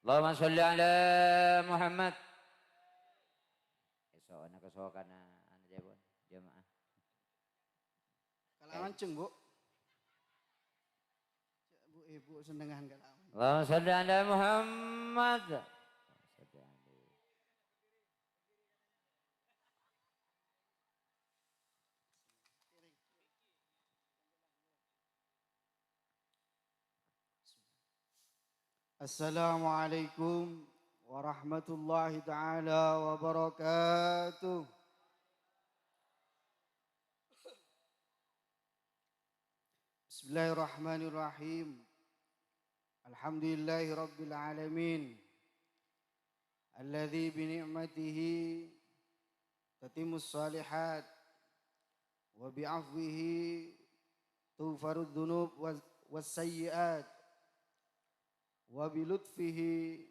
Allahumma sholli ala Muhammad. Esok anak kesokan anak jabon jamaah. Kalawan ceng bu. Bu ibu senengan kalawan. Allahumma sholli ala Muhammad. Assalamualaikum warahmatullahi taala wabarakatuh. Bismillahirrahmanirrahim. Alhamdulillahi rabbil alamin. Alladzi bi ni'matihi tatimmus shalihat wa bi 'afwihi tughfarud dzunub was sayyi'at. Wa bi lutfihi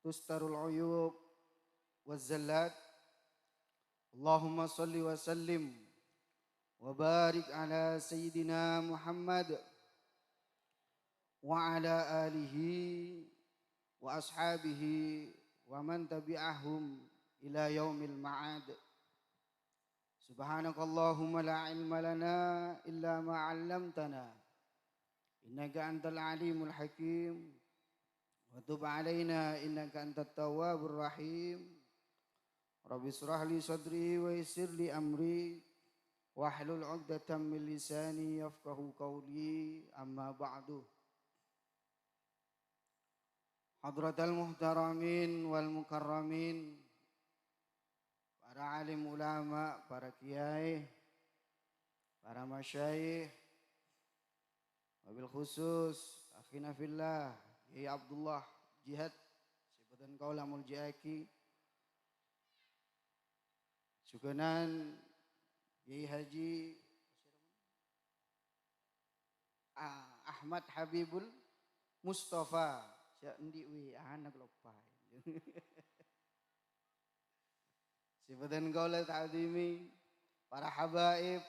tustarul uyub waz zallat. Allahumma salli wa sallim wa barik ala sayyidina Muhammad wa ala alihi wa ashabihi wa man tabi'ahum ila yaumil ma'ad. Subhanakallahumma la ilma lana illa ma 'allamtana innaka antal alimul hakim wa tub alaina innaka antat tawwabur rahim. Rabbi israh li sadri wa yassir li amri wahlul 'uqdatam min lisani yafqahu qawli. Amma ba'du. Hadratal muhtaramin wal mukarramin, para alim ulama, para kiai, para masyayikh, wabil khusus akhina fillah Yai Abdullah Jihad Sibatan Kaula Muljiaki, Sukanan Yai Haji Ahmad Habibul Mustafa sia endi wi anak lupa. Sibatan Kaula ta'zimi, para habaib,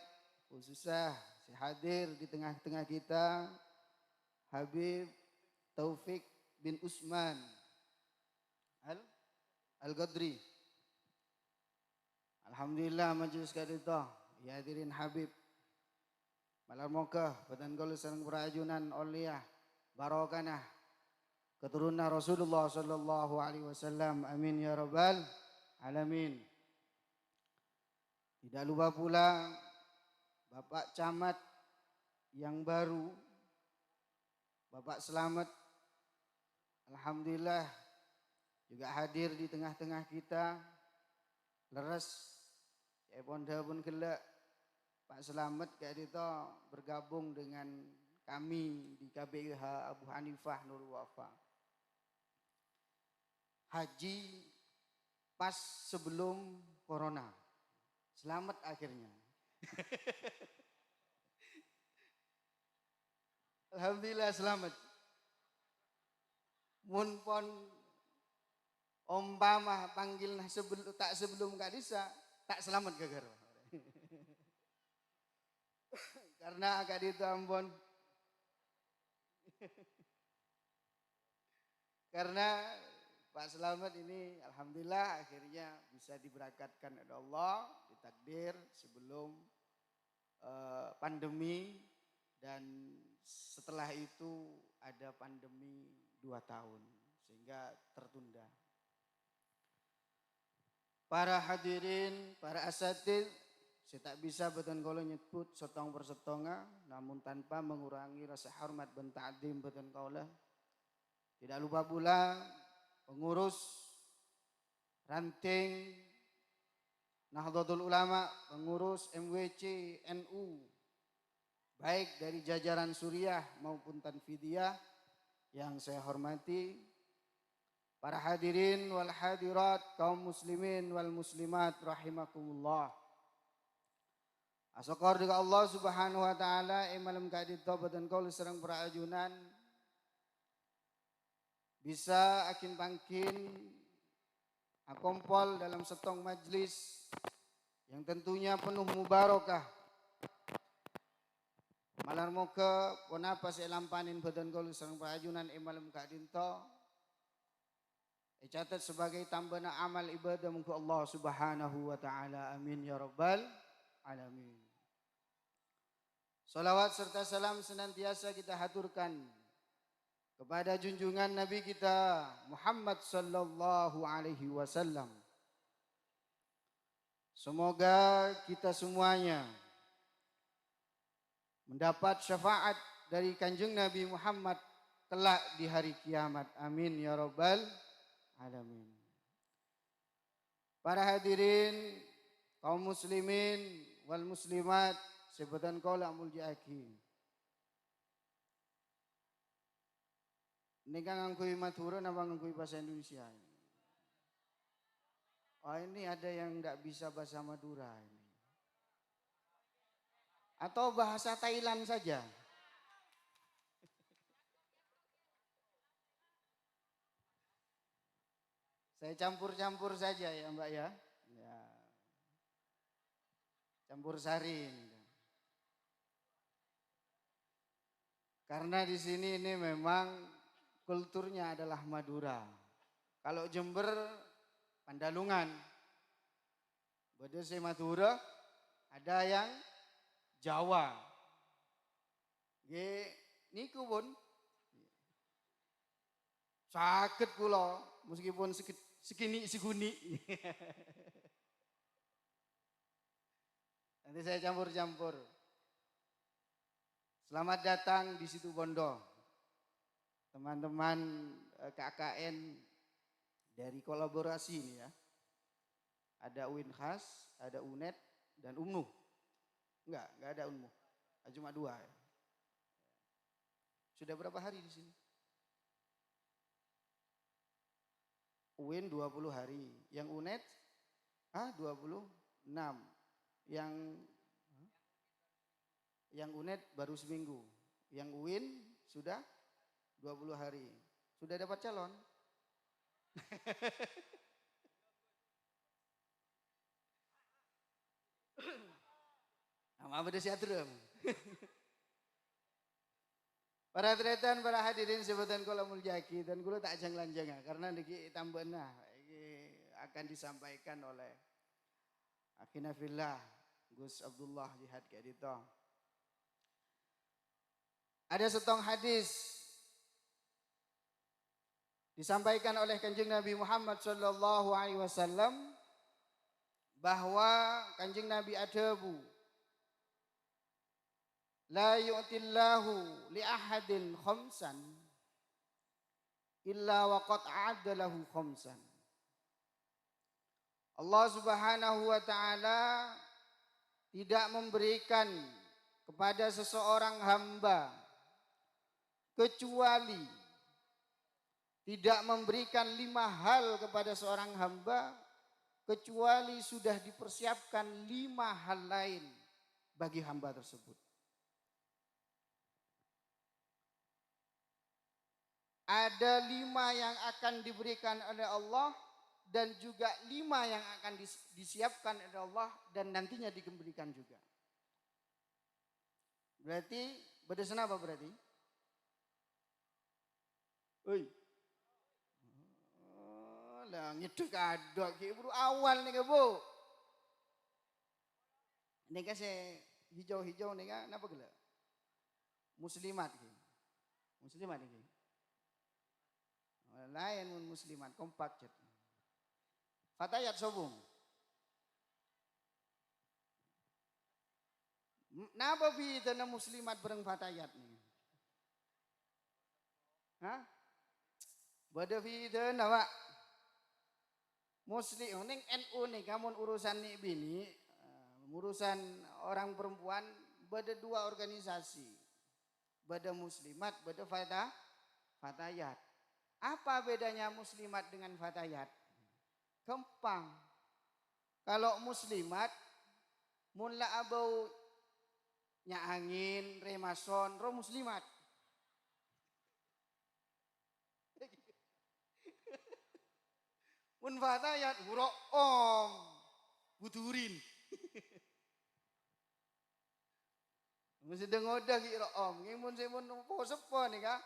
khususnya si hadir di tengah-tengah kita Habib Taufik bin Usman Al-Qadri. Alhamdulillah majelis kadita ya hadirin Habib malam moga badan kula sareng perajunan oliyah barokanah keturunan Rasulullah sallallahu alaihi wasallam. Amin ya rabbal alamin. Tidak lupa pula Bapak Camat yang baru, Bapak Selamat, alhamdulillah juga hadir di tengah-tengah kita. Leres ya ponda pun kelak Pak Selamat kayak itu bergabung dengan kami di KBIH Abu Hanifah Nurul Wafa. Haji pas sebelum corona. Selamat akhirnya. Alhamdulillah selamat. Mun pon umpama panggil sebelum gak bisa tak selamat gagar. Karena agak itu ampun. Karena Pak Selamat ini alhamdulillah akhirnya bisa diberangkatkan oleh Allah, ditakdir sebelum pandemi, dan setelah itu ada pandemi 2 tahun sehingga tertunda. Para hadirin, para asatid, saya tak bisa beton kala nyebut setong persetonga namun tanpa mengurangi rasa hormat dan ta'zim beton kala. Tidak lupa pula pengurus ranting Nahdlatul Ulama, pengurus MWC NU, baik dari jajaran Suriah maupun Tanfidiyah yang saya hormati, para hadirin wal hadirat, kaum muslimin wal muslimat rahimakumullah. Asokor dengan Allah subhanahu wa ta'ala malam kadito badan kau serang perajunan bisa akin pangkin akompol dalam setong majlis yang tentunya penuh mubarakah. Malar moga ponapa saya lampanin badan kau serang perajunan malam kadito Catat sebagai tambana amal ibadah muka Allah Subhanahu wa taala. Amin ya rabbal alamin. Salawat serta salam senantiasa kita haturkan kepada junjungan Nabi kita Muhammad sallallahu alaihi wasallam. Semoga kita semuanya mendapat syafaat dari kanjeng Nabi Muhammad kelak di hari kiamat. Amin ya rabbal alamin. Para hadirin kaum muslimin wal muslimat sebutan kaula muljaaki. Ini kan ngangkui Madura apa ngangkui bahasa Indonesia? Oh ini ada yang nggak bisa bahasa Madura ini. Atau bahasa Thailand saja. Saya campur-campur saja ya Mbak ya. Ya. Campur sari ini. Karena di sini ini memang kulturnya adalah Madura. Kalau Jember Pandalungan. Bedese Madura ada yang Jawa. Nggih niku pun sakit kula meskipun segini seguni. Nanti saya campur-campur. Selamat datang di Situ Bondo. Teman-teman KKN dari kolaborasi ini ya. Ada UIN khas, ada UNED dan UMNU. Enggak ada UMNU. Cuma 2 ya. Sudah berapa hari di sini? UIN 20 hari. Yang UNED 26. Yang UNED baru seminggu. Yang UIN sudah 20 hari. Sudah dapat calon? Nama beda siatrum. Para tretan, para hadirin sebutan kula muljaki dan kula tak jang-lanjang karena niki tambahna iki akan disampaikan oleh akhina fillah Gus Abdullah Jihad Kadito. Ada setong hadis disampaikan oleh Kanjeng Nabi Muhammad sallallahu alaihi wasallam bahwa Kanjeng Nabi adabu la yu'tillahu li ahadin khamsan illa waqad a'adda lahu khamsan. Allah Subhanahu wa taala tidak memberikan kepada seseorang hamba kecuali tidak memberikan 5 hal kepada seorang hamba kecuali sudah dipersiapkan 5 hal lain bagi hamba tersebut. Ada 5 yang akan diberikan oleh Allah dan juga 5 yang akan disiapkan oleh Allah dan nantinya diberikan juga. Berarti berdasarkan apa berarti? Oi. Lah ngedek adok ki buru awal nih Bu. Ini kan saya hijau-hijau nih kan napa gila? Muslimat ki. Muslimat iki. Lain mun muslimat kompak cet. Fatayat sobung. Napa bi tana muslimat bareng fatayat nih? Hah? Bada fi tana Pak. Muslim ning NU nih kamun urusan nih bini, urusan orang perempuan bada 2 organisasi. Bada muslimat, bada fatayat. Apa bedanya muslimat dengan fatayat? Gampang. Kalau muslimat mula abau nya angin, remason, ro muslimat. Mun fatayat huro om buturin. Mesti dengodah ki ro om, ngimun semun po sepo nih ka.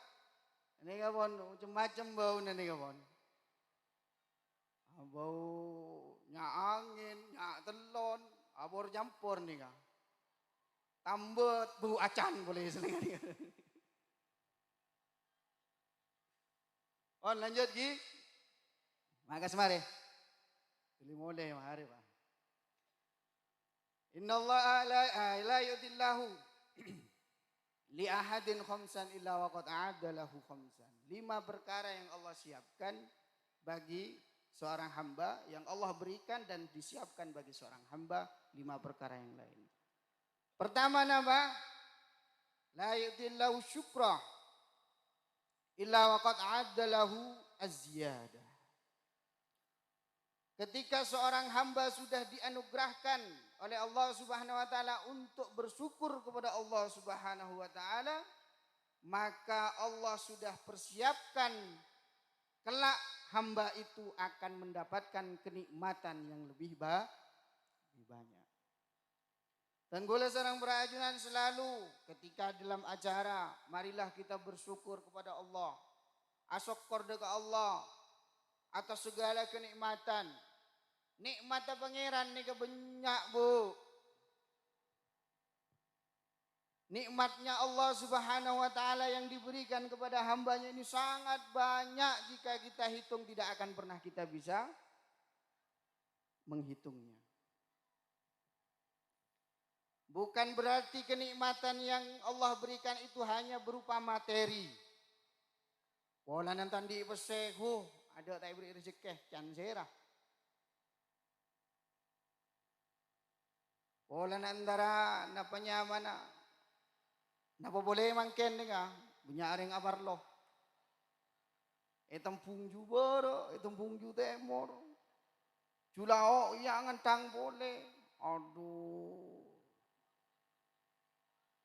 Ini ka pon macam-macam bau nih ka pon. Bau nyak angin, nyak telon, abor campur nih kak. Tambet bau acan boleh selengah. Oh lanjut Gi. Makasih mari. Pilih mulai mari Pak. Inna Allah la yudillahu li ahadin khamsan illa waqad a'adda lahu khamsan. 5 perkara yang Allah siapkan bagi seorang hamba, yang Allah berikan dan disiapkan bagi seorang hamba, 5 perkara yang lain. Pertama nama, la yudillahu syukra illa waqad a'adda lahu az-ziyadah. Ketika seorang hamba sudah dianugerahkan oleh Allah Subhanahu wa taala untuk bersyukur kepada Allah Subhanahu wa taala, maka Allah sudah persiapkan kelak hamba itu akan mendapatkan kenikmatan yang lebih banyak. Dan gula sarang berajunan selalu ketika dalam acara, marilah kita bersyukur kepada Allah. Asyukur dekat Allah atas segala kenikmatan. Nikmat pangeran ni kebanyak bu. Nikmatnya Allah Subhanahu wa taala yang diberikan kepada hambanya ini sangat banyak, jika kita hitung tidak akan pernah kita bisa menghitungnya. Bukan berarti kenikmatan yang Allah berikan itu hanya berupa materi. Pola nanti di pesek, ada tak beri rezeki can serah. Pola antara napanya mana? Napa boleh mangken ni ka? Bunyaring abarlo. Etampung juboro, etampung jutemor. Julao yang ngentang boleh. Aduh.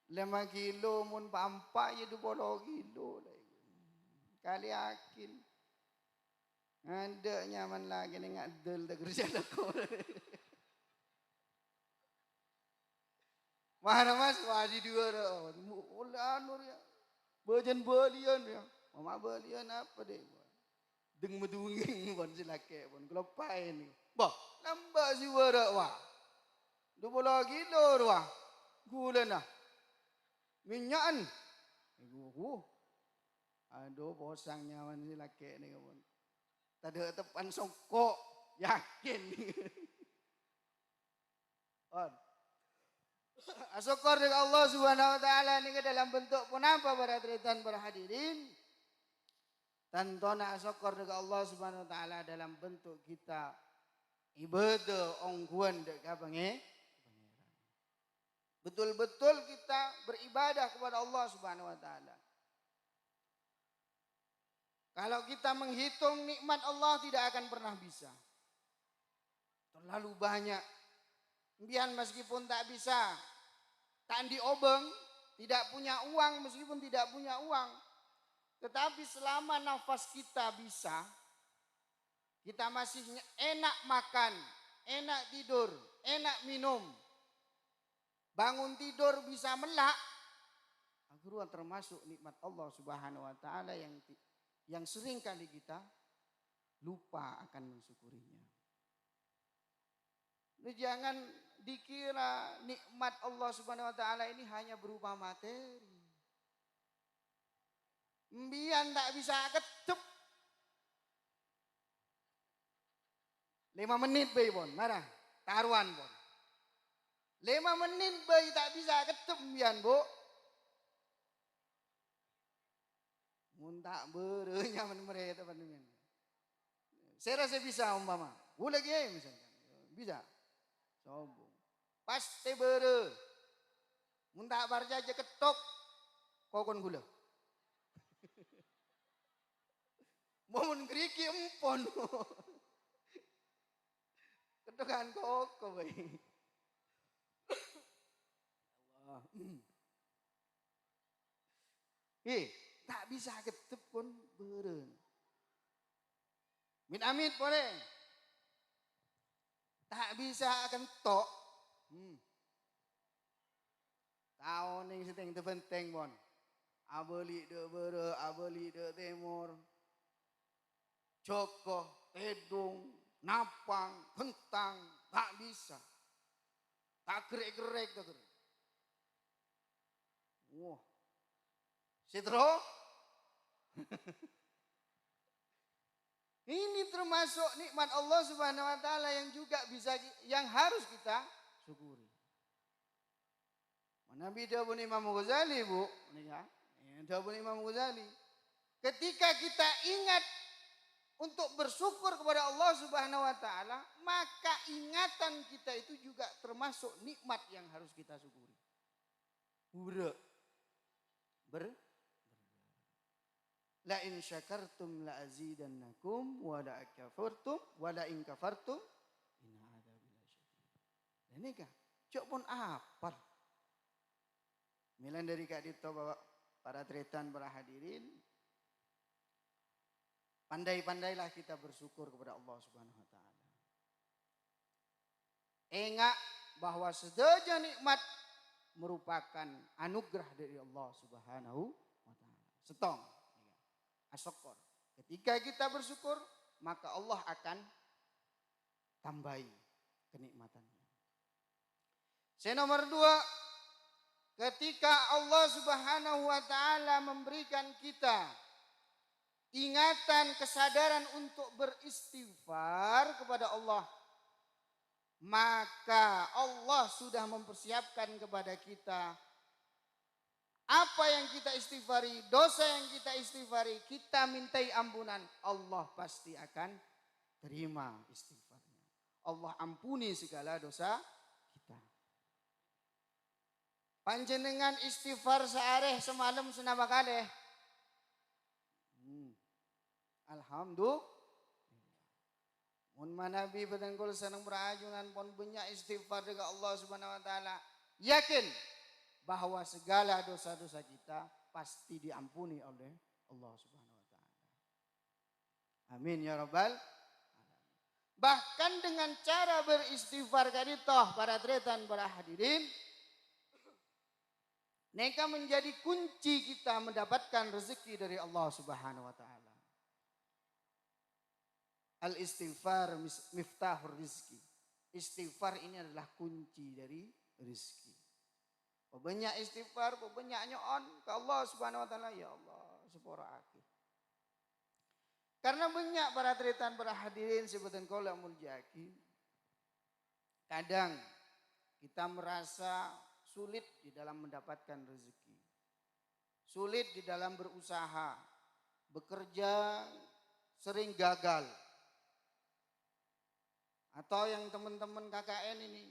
5 kilo mun pampak ya 20 kilo. Kali akil. Ada nyaman lagi ni ngadel dah kerja aku. Mana mas wadi 2 dah. Ulah nur ya. Bajan belian ya. Mama belian apa deh? Deng medunging pun silake pun kelopai ni. Bah, lamba si wara wah. 20 kilo wah. Gula nah. Minyan. Aduh posang nyaman si laki ni pun. Tadi tepan songkok. Yakin. On. Asyukur dengan Allah Subhanahu wa taala ni dalam bentuk pun apa para tretan para hadirin. Tantona asyukur dengan Allah Subhanahu wa taala dalam bentuk kita ibadah ongguan dekat pangeran. Betul-betul kita beribadah kepada Allah Subhanahu wa taala. Kalau kita menghitung nikmat Allah tidak akan pernah bisa. Terlalu banyak. Biar meskipun tak bisa, tak diobeng, tidak punya uang meskipun tidak punya uang. Tetapi selama nafas kita bisa, kita masih enak makan, enak tidur, enak minum. Bangun tidur bisa melak. Akhirnya termasuk nikmat Allah Subhanahu wa taala yang sering kali kita lupa akan mensyukurinya. Jangan dikira nikmat Allah Subhanahu wa taala ini hanya berupa materi. Mbian tak bisa ketep. 5 menit bayi pun, marah. Taruhan pun. 5 menit bayi tak bisa ketep mbian bu. Mun tak berenya mereka teman-teman. Saya rasa bisa umpama. Boleh lagi misalnya. Bisa. Sombong. Pasti bere. Mun tak barja aja ketok. Kokon gula. Mohon keriki empon. Ketokan koko bayi. Allah. Tak bisa ketep pun bere. Min amit boleh. Tak bisa kentok. Tahu nih seteng terpenting pun. Abeli de bere, abeli de timur. Joko, Tedung, napang, hentang, tak bisa. Tak gerak-gerak tak gerak. Wah. Sitro. Ini termasuk nikmat Allah Subhanahu wa taala yang juga yang harus kita syukuri. Nabi dawuh Imam Ghazali, Bu, ya. Dawuh Imam Ghazali. Ketika kita ingat untuk bersyukur kepada Allah Subhanahu wa taala, maka ingatan kita itu juga termasuk nikmat yang harus kita syukuri. La in syakartum la azidannakum wa la kafartum wa la in kafartum inna adzabi lasyadid. Dan ini kan cok pun apal. Milan dari Kak Dito Bapak para tretan para hadirin. Pandai-pandailah kita bersyukur kepada Allah Subhanahu wa taala. Ingat bahwa segala nikmat merupakan anugerah dari Allah Subhanahu wa taala. Setong. Asyukur. Ketika kita bersyukur, maka Allah akan tambahi kenikmatannya. Nomor 2, ketika Allah Subhanahu wa taala memberikan kita ingatan, kesadaran untuk beristighfar kepada Allah, maka Allah sudah mempersiapkan kepada kita apa yang kita istighfari, dosa yang kita istighfari, kita mintai ampunan, Allah pasti akan terima istighfarnya. Allah ampuni segala dosa kita. Panjenengan istighfar seareh semalam senapa kalih? Alhamdulillah. Mun manabi betenggol senang berajunan pon banyak istighfar dengan Allah Subhanahu wa taala. Yakin bahwa segala dosa-dosa kita pasti diampuni oleh Allah Subhanahu wa taala. Amin ya rabbal alamin. Bahkan dengan cara beristighfar kaditoh para tretan para hadirin, mereka menjadi kunci kita mendapatkan rezeki dari Allah Subhanahu wa taala. Al-istighfar miftahur rizki. Istighfar ini adalah kunci dari rizki. Banyak istighfar, banyak nyoon ke Allah Subhanahu wa taala, ya Allah, sepora aki. Karena banyak para tretan para hadirin sebutan kaula muljaki. Kadang kita merasa sulit di dalam mendapatkan rezeki. Sulit di dalam berusaha. Bekerja sering gagal. Atau yang teman-teman KKN ini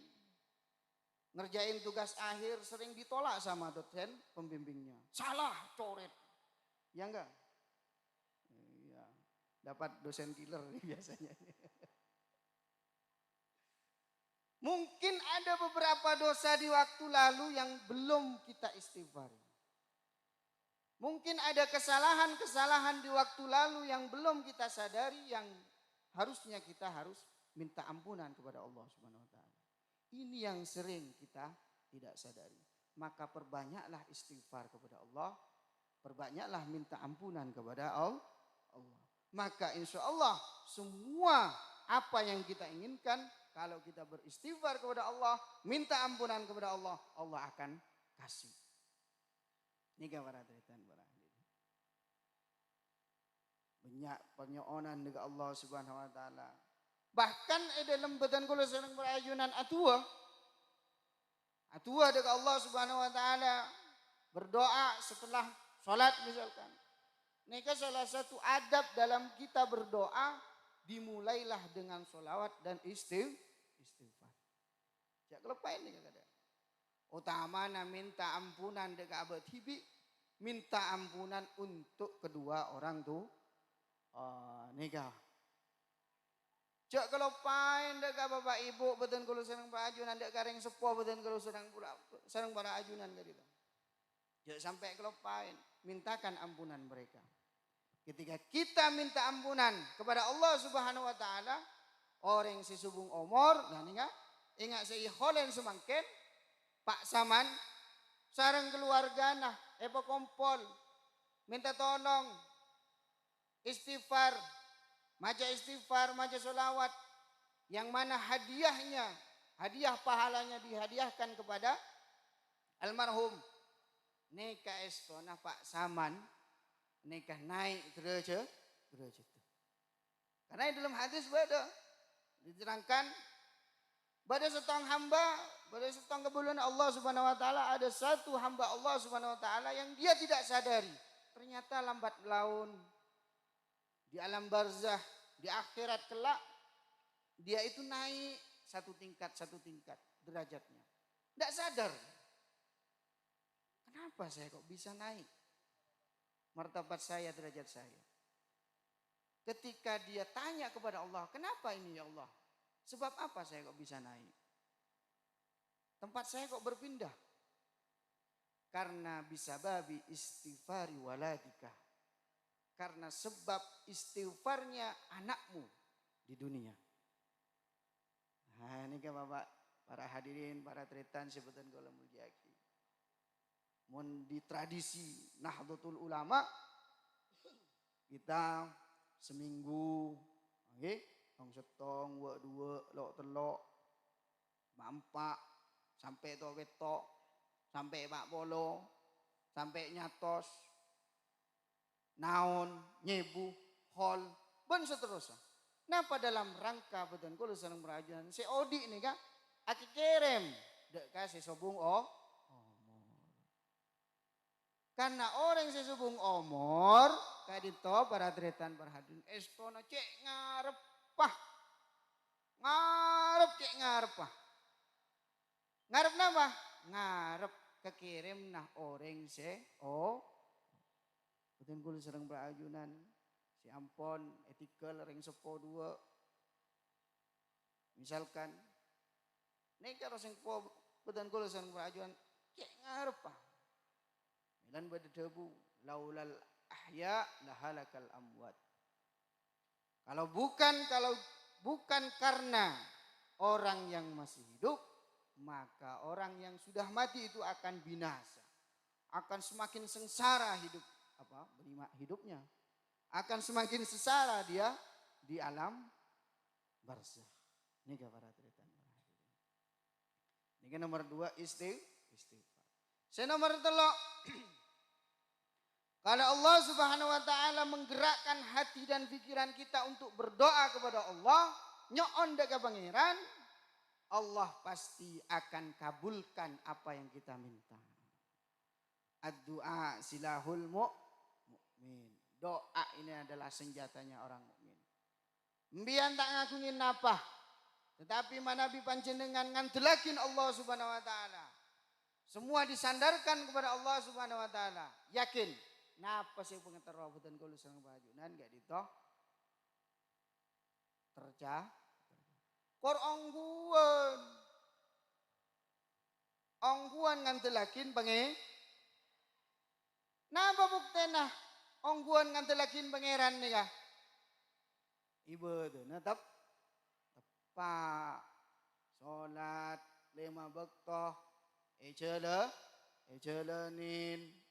ngerjain tugas akhir sering ditolak sama dosen pembimbingnya. Salah, coret. Ya enggak? Iya. Dapat dosen killer nih biasanya. Mungkin ada beberapa dosa di waktu lalu yang belum kita istighfari. Mungkin ada kesalahan-kesalahan di waktu lalu yang belum kita sadari, yang harusnya kita harus minta ampunan kepada Allah Subhanahu wa taala. Ini yang sering kita tidak sadari. Maka perbanyaklah istighfar kepada Allah. Perbanyaklah minta ampunan kepada Allah. Maka insya Allah semua apa yang kita inginkan, kalau kita beristighfar kepada Allah, minta ampunan kepada Allah, Allah akan kasih. Ini para tretan para hadirin. Banyak penyoonan dengan Allah Subhanahu wa taala. Bahkan dalam badan kula senang berajunan atua dengan Allah Subhanahu wa taala, berdoa setelah sholat misalkan. Ini salah satu adab dalam kita berdoa, dimulailah dengan sholawat dan istighfar. Jak kelepain nih kadang. Utamana minta ampunan dekat abad hibi, minta ampunan untuk kedua orang tuh nikah. Cak kalau pain dekat bapak ibu betul kalau senang para ajunan dek kareng sepuh betul kalau senang para ajunan gitu. Cak sampai kalau pain mintakan ampunan mereka. Ketika kita minta ampunan kepada Allah Subhanahu wa taala, orang si subung omor, nah ingat saya holen semangkin, Pak Saman, sarang keluarga nah, epo kompol, minta tolong, istighfar, maca solawat, yang mana hadiah pahalanya dihadiahkan kepada almarhum. Neka estona Pak Saman, neka naik derajat. Karena dalam hadis beda diterangkan pada setong hamba, pada setong kebulan Allah Subhanahu wa taala ada satu hamba Allah Subhanahu wa taala yang dia tidak sadari. Ternyata lambat laun di alam barzah, di akhirat kelak dia itu naik satu tingkat derajatnya. Tidak sadar. Kenapa saya kok bisa naik? Martabat saya, derajat saya. Ketika dia tanya kepada Allah, kenapa ini ya Allah? Sebab apa saya kok bisa naik? Tempat saya kok berpindah? Karena bisa babi istighfari waladika. Karena sebab istighfarnya anakmu di dunia. Nah ini kan Bapak, para hadirin, para tretan sebutan gola muljaki. Mun di tradisi Nahdlatul Ulama kita seminggu nggih tong setong wa dua lok telok mampak sampai to wetok sampai pak polo sampai nyatos naon nyebu hol ben seterusnya. Napa dalam rangka betul kulo seneng merajuan si Odi nih kak aki kerem dek kasih sobung karena orang sesubung omor kadito para tretan perhadun estona cek ngarepah ngarep napa ngarep kekirim nah orang betul kulo sering berajunan si ampon etikal ring sepo dua misalkan nih karo sing po betul kulo sering berajunan cek ngarepah dan berdebu laulal ahya lahalakal amwat. Kalau bukan karena orang yang masih hidup, maka orang yang sudah mati itu akan binasa. Akan semakin sengsara hidupnya. Akan semakin sengsara dia di alam barzah. Ini para tretan. Ini nomor 2 istighfar. Saya nomor 3 kalau Allah Subhanahu wa taala menggerakkan hati dan pikiran kita untuk berdoa kepada Allah, nyoon deka pangeran, Allah pasti akan kabulkan apa yang kita minta. Ad-du'a silahul mu'min. Doa ini adalah senjatanya orang mukmin. Mbiyan tak ngakungin apa, tetapi manabi panjenengan ngantelakin Allah Subhanahu wa taala. Semua disandarkan kepada Allah Subhanahu wa taala. Yakin. Napa sih pengetahuan dan kalau sang bajunan gak ditoh kor ongguan ngantelakin napa buktena ongguan ngantelakin pangeran nih kah ibu tuh natap tepak sholat 5 waktu ecelenin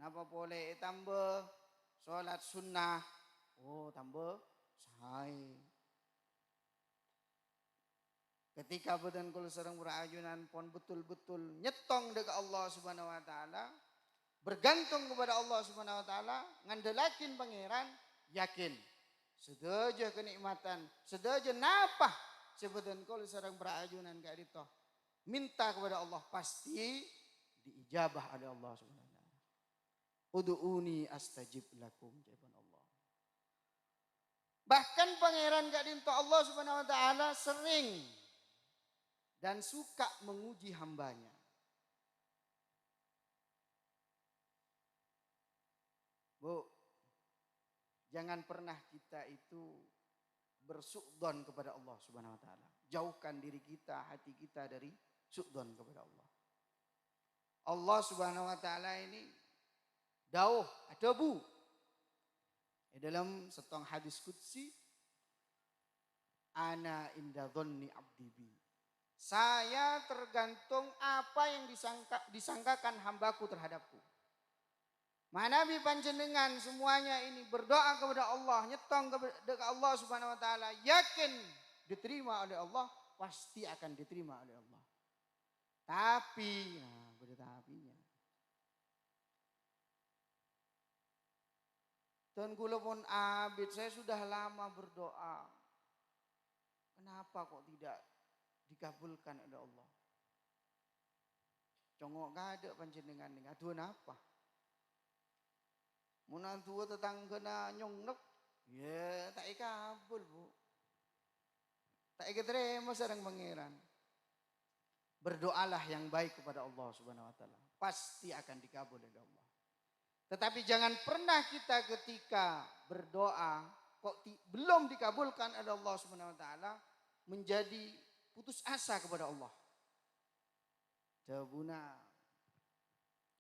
napa boleh tambah sholat sunnah tambah sahai ketika badan kul serang berajunan pon betul-betul nyetong dekat Allah Subhanahu wa taala bergantung kepada Allah Subhanahu wa taala ngandelakin pangeran yakin sedaja kenikmatan sedaja napa sebadan kul serang berajunan gak ditoh minta kepada Allah pasti diijabah oleh Allah Subhanahu wa taala. Udu'uni astajib lakum jawaban Allah. Bahkan pangeran gak dinto Allah Subhanahu wa taala sering dan suka menguji hambanya. Bu, jangan pernah kita itu bersu'don kepada Allah Subhanahu wa taala. Jauhkan diri kita, hati kita dari su'don kepada Allah. Allah Subhanahu wa taala ini dauh ada bu dalam setong hadis qudsi ana inda dhanni abdi bi saya tergantung apa yang disangkakan hambaku terhadapku. Manabi panjenengan semuanya ini berdoa kepada Allah nyetong kepada Allah Subhanahu wa taala yakin diterima oleh Allah, pasti akan diterima oleh Allah. Tapi, nah, ada tapinya. Dan kula pun abid, saya sudah lama berdoa. Kenapa kok tidak dikabulkan oleh Allah? Congok kada panjenengan ning aduan apa? Menantu tetangga na nyongnep, ya tak ikabul bu. Tak iketerima sareng pangeran. Berdoalah yang baik kepada Allah Subhanahu wa taala. Pasti akan dikabul oleh Allah. Tetapi jangan pernah kita ketika berdoa kok belum dikabulkan oleh Allah Subhanahu wa taala menjadi putus asa kepada Allah. Jawabuna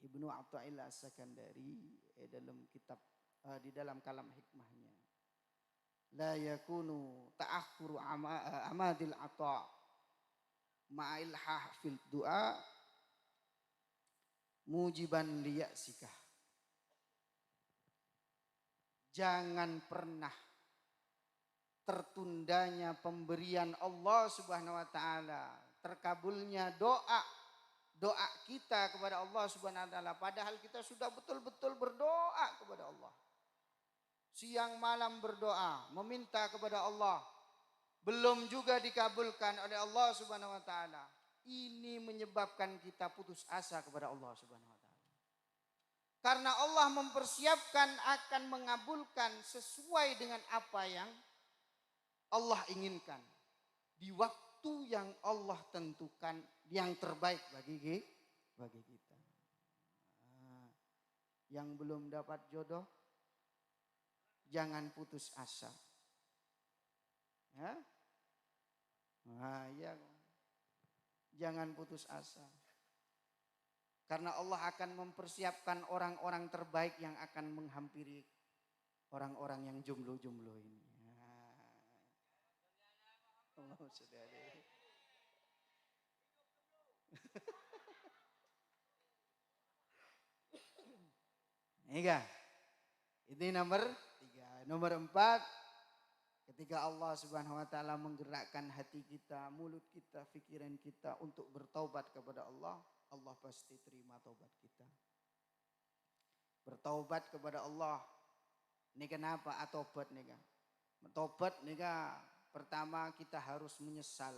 Ibnu Athaillah As-Sakandari dalam kitab di dalam kalam hikmahnya. La yakunu ta'akhuru amadil ata' ma'il fil du'a mujiban liya'sikah. Jangan pernah tertundanya pemberian Allah Subhanahu wa taala, terkabulnya doa kita kepada Allah Subhanahu wa taala padahal kita sudah betul-betul berdoa kepada Allah. Siang malam berdoa, meminta kepada Allah, belum juga dikabulkan oleh Allah Subhanahu wa taala. Ini menyebabkan kita putus asa kepada Allah Subhanahu wa taala. Karena Allah mempersiapkan akan mengabulkan sesuai dengan apa yang Allah inginkan. Di waktu yang Allah tentukan yang terbaik bagi kita. Yang belum dapat jodoh, jangan putus asa. Ya? Nah, ya. Jangan putus asa. Karena Allah akan mempersiapkan orang-orang terbaik yang akan menghampiri orang-orang yang jomblo-jomblo ini. Allah sudah ada. Ini nomor 3. Nomor 4, ketika Allah Subhanahu wa taala menggerakkan hati kita, mulut kita, pikiran kita untuk bertaubat kepada Allah, Allah pasti terima taubat kita. Bertaubat kepada Allah. Ini kenapa atobat nih kan? Bertaubat nih kan, pertama kita harus menyesal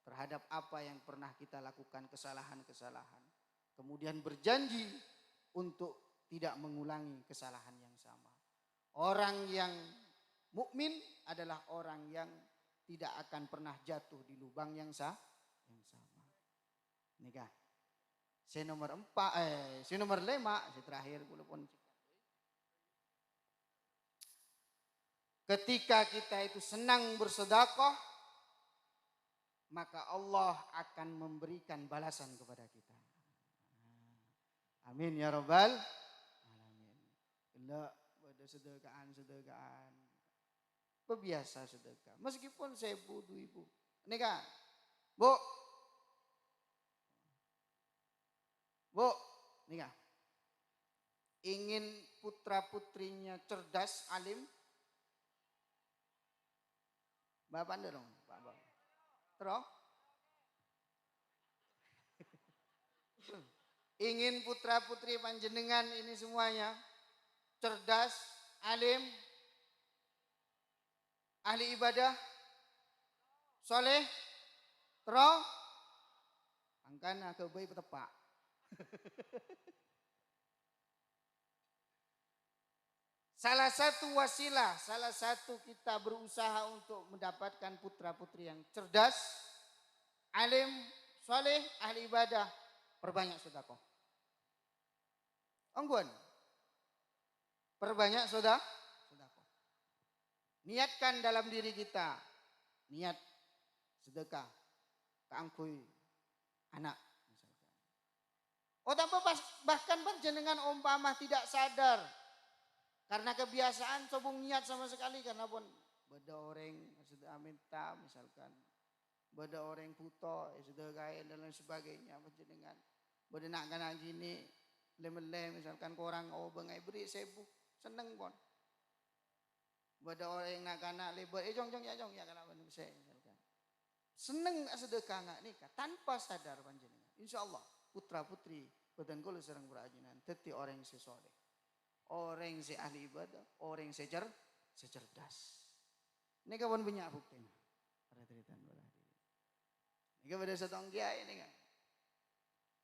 terhadap apa yang pernah kita lakukan, kesalahan-kesalahan. Kemudian berjanji untuk tidak mengulangi kesalahan yang sama. Orang yang mukmin adalah orang yang tidak akan pernah jatuh di lubang yang sama. Nih kan? Si nomor 5, si terakhir kula pun. Ketika kita itu senang bersedekah, maka Allah akan memberikan balasan kepada kita. Amin ya rabbal alamin. Bila pada sedekahan. Pebiasa sedekah. Meskipun saya butuh ibu. Ini kan, Bu, nih kan, ingin putra putrinya cerdas, alim, Bapak dong, Pak. Terus, ingin putra putri panjenengan ini semuanya cerdas, alim, ahli ibadah, soleh, terus, angkana kebaik petepak. Salah satu wasilah, salah satu kita berusaha untuk mendapatkan putra putri yang cerdas, alim, soleh, ahli ibadah, perbanyak sedekah. Ongguan, perbanyak sedekah. Niatkan dalam diri kita, niat sedekah, keangkui anak. Oh tanpa bahkan panjenengan umpama tidak sadar karena kebiasaan sobong niat sama sekali karena pun beda orang sudah minta misalkan beda orang puto sudah kaya dan lain sebagainya panjenengan beda nak kena gini lem misalkan korang bengai beri sebu seneng pun beda orang nak kena lebar jong ya kena saya misalkan seneng sedekah nggak nikah tanpa sadar panjenengan. Insya Allah putra putri boten kula sareng berajunan dadi orang si soleh, orang si ahli ibadah, orang si cerdas. Ini kawan punya bukti. Para cerita berarti. Ini pada setong kiai ini kan.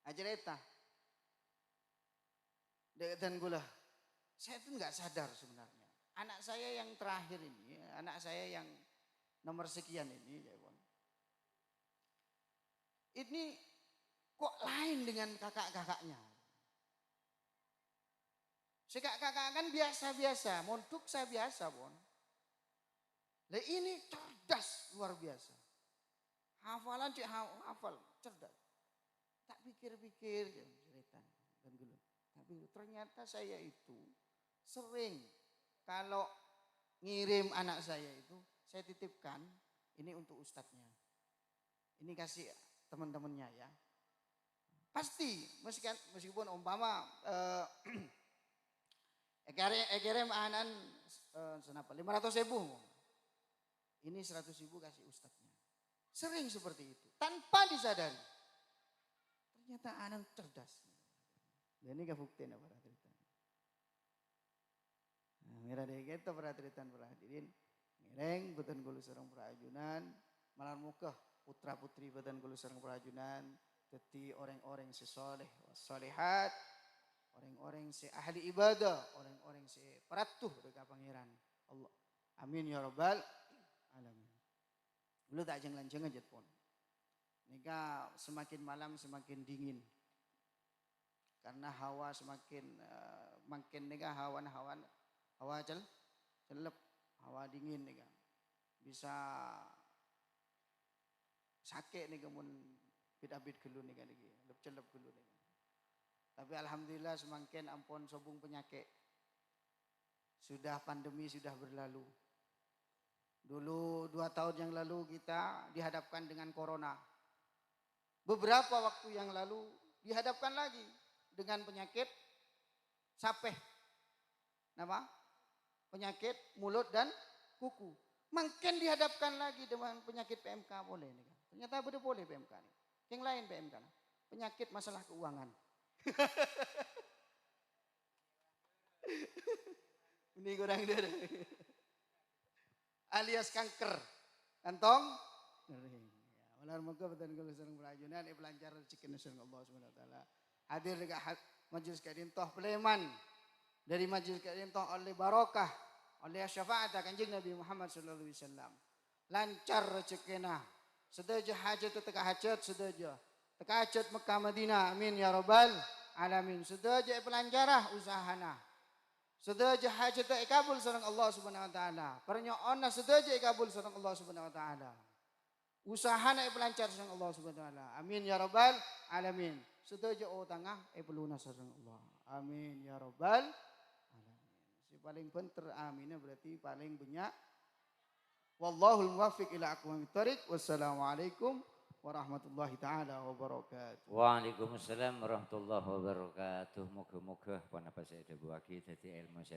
Ajareta. Dekatan gula. Saya itu nggak sadar sebenarnya. Anak saya yang terakhir ini, anak saya yang nomor sekian ini, ini kok lain dengan kakak-kakaknya. Si kakak-kakak kan biasa-biasa, monduk saya biasa, Bon. Lah ini cerdas luar biasa. Hafalan cik hafal, cerdas. Tak pikir-pikir cerita dan dulu. Tapi ternyata saya itu sering kalau ngirim anak saya itu saya titipkan ini untuk ustadznya. Ini kasih teman-temannya ya. Pasti meskipun umpama ekerem anan senapa 500.000. Ini 100.000 kasih ustadznya. Sering seperti itu tanpa disadari. Ternyata anak cerdas. Dan ini kebuktian para cerita. Nah, mira deh kita para cerita hadirin. Ngereng beton kulo sareng perajunan, malam muka putra putri beton kulo sareng perajunan, jadi orang-orang sesoleh, solehat, orang-orang se ahli ibadah, orang-orang se peratuh dekat pangeran Allah. Amin ya rabbal alamin. Belum tak jeng-lanjeng aja pun. Nika semakin malam semakin dingin. Karena hawa semakin makin nika hawa celep, hawa dingin nika. Bisa sakit nika mun bid-abid gelu nika niki, celep gelu nika. Tapi alhamdulillah semakin ampun sobung penyakit. Sudah pandemi sudah berlalu. Dulu 2 tahun yang lalu kita dihadapkan dengan corona. Beberapa waktu yang lalu dihadapkan lagi dengan penyakit sapeh. Nama? Penyakit mulut dan kuku. Makin dihadapkan lagi dengan penyakit PMK boleh nih kan. Ternyata betul boleh PMK nih. Yang lain PMK. Penyakit masalah keuangan. Ini kurang darah. Alias kanker. Kantong kering. Walau moga betul kalau sering berajunan pelancar rezeki nasional Allah Subhanahu wa taala. Hadir dekat majelis kadintoh Pleman. Dari majelis kadintoh oleh barokah, oleh syafaat Kanjeng Nabi Muhammad sallallahu alaihi wasallam. Lancar rezekina. Sedaja hajat teka hajat sedaja. Teka hajat Mekah Madinah. Amin ya rabbal alamin. Sedaja pelancarah usahana. Sedaja hajat ikabul sareng Allah Subhanahu wa taala. Pernyoona sedaja ikabul sareng Allah Subhanahu wa taala. Usahana pelancar sareng Allah Subhanahu wa taala. Amin ya rabbal alamin. Sedaja tangah peluna sareng Allah. Amin ya rabbal alamin. Si paling bentar aminnya berarti paling banyak. Wallahul muwaffiq ila aqwamit thoriq. Wassalamualaikum warahmatullahi taala wabarakatuh. Waalaikumsalam warahmatullahi wabarakatuh. Moga-moga panapa saya ada buaki jadi ilmu saya